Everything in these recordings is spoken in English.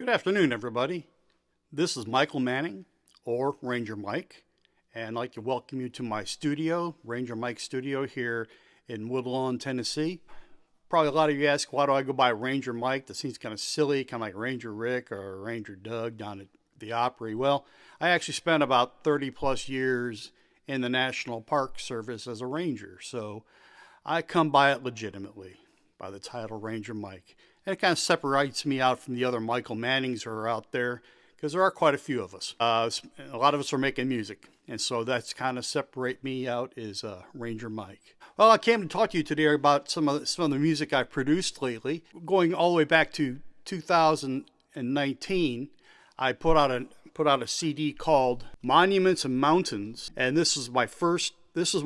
Good afternoon, everybody. This is Michael Manning, or Ranger Mike, and I'd like to welcome you to my studio, Ranger Mike Studio, here in Woodlawn, Tennessee. Probably a lot of you ask, why do I go by Ranger Mike? That seems kind of silly, kind of like Ranger Rick or Ranger Doug down at the Opry. Well, I actually spent about 30 plus years in the National Park Service as a ranger, so I come by it legitimately by the title Ranger Mike. And it kind of separates me out from the other Michael Mannings who are out there, because there are quite a few of us. A lot of us are making music, and so that's kind of separate me out is Ranger Mike. Well, I came to talk to you today about some of the music I've produced lately. Going all the way back to 2019, I put out a CD called Monuments and Mountains, and this was my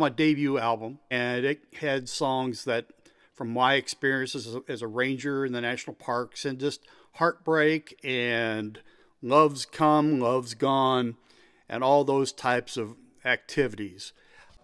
debut album, and it had songs that from my experiences as a ranger in the national parks, and just heartbreak and love's come, love's gone, and all those types of activities.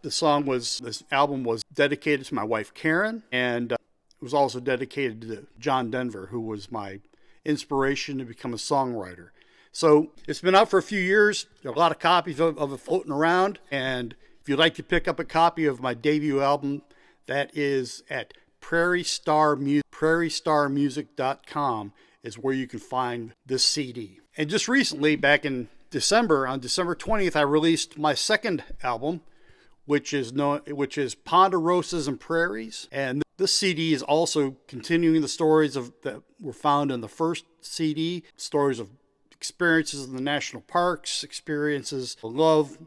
This album was dedicated to my wife Karen, and it was also dedicated to John Denver, who was my inspiration to become a songwriter. So it's been out for a few years. There are a lot of copies of it floating around, and if you'd like to pick up a copy of my debut album, that is at prairiestarmusic.com is where you can find this CD. And just recently, back in December, on December 20th, I released my second album, which is Ponderosas and Prairies. And this CD is also continuing the stories that were found in the first CD, stories of experiences in the national parks, experiences of love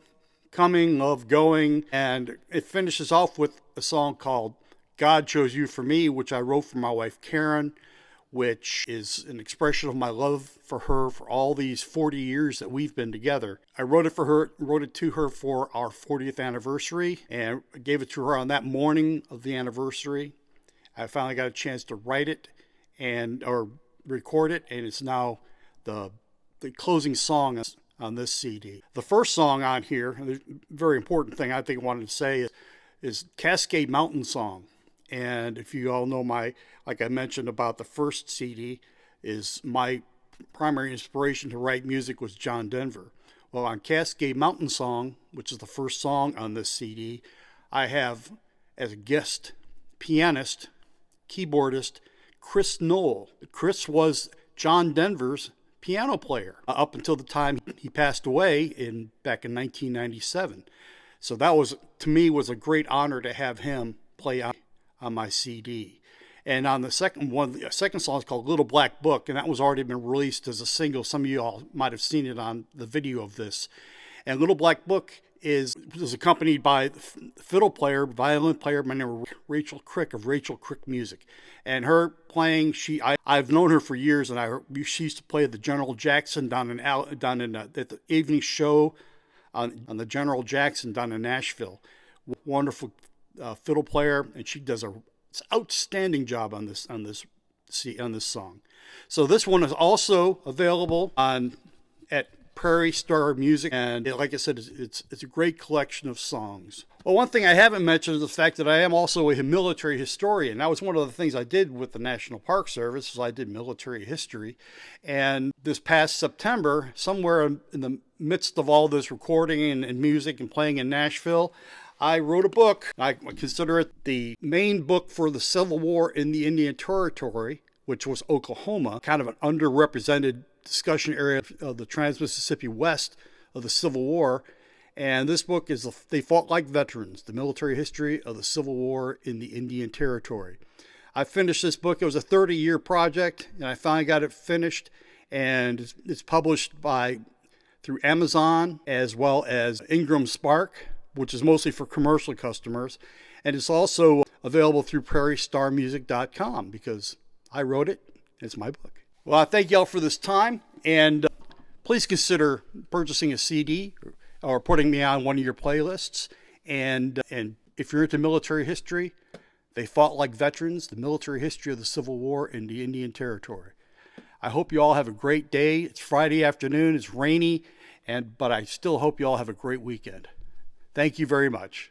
coming, love going, and it finishes off with a song called God Chose You for Me, which I wrote for my wife Karen, which is an expression of my love for her for all these 40 years that we've been together. I wrote it to her for our 40th anniversary, and I gave it to her on that morning of the anniversary. I finally got a chance to write it or record it, and it's now the closing song on this CD. The first song on here, the very important thing I think I wanted to say is Cascade Mountain Song. And if you all know like I mentioned about the first CD, is my primary inspiration to write music was John Denver. Well, on Cascade Mountain Song, which is the first song on this CD, I have as a guest pianist, keyboardist, Chris Knoll. Chris was John Denver's piano player up until the time he passed away back in 1997. So that was, to me, was a great honor to have him play on my CD. And on the second song is called Little Black Book, and that was already been released as a single. Some of you all might have seen it on the video of this. And Little Black Book was accompanied by violin player by the name of Rachel Crick of Rachel Crick Music. And her playing, I've known her for years, and she used to play at the General Jackson at the evening show on the General Jackson down in Nashville. Wonderful fiddle player, and she does an outstanding job on this song. So this one is also available at Prairie Star Music, and like I said, it's a great collection of songs. Well, one thing I haven't mentioned is the fact that I am also a military historian. That was one of the things I did with the National Park Service, is I did military history. And this past September, somewhere in the midst of all this recording and music and playing in Nashville, I wrote a book. I consider it the main book for the Civil War in the Indian Territory, which was Oklahoma, kind of an underrepresented discussion area of the Trans-Mississippi West of the Civil War. And this book is They Fought Like Veterans, the military history of the Civil War in the Indian Territory. I finished this book. It was a 30-year project, and I finally got it finished. And it's published through Amazon as well as Ingram Spark, which is mostly for commercial customers. And it's also available through prairiestarmusic.com because I wrote it. It's my book. Well, I thank y'all for this time, and please consider purchasing a CD or putting me on one of your playlists. And if you're into military history, They Fought Like Veterans, the military history of the Civil War in the Indian Territory. I hope you all have a great day. It's Friday afternoon. It's rainy, but I still hope you all have a great weekend. Thank you very much.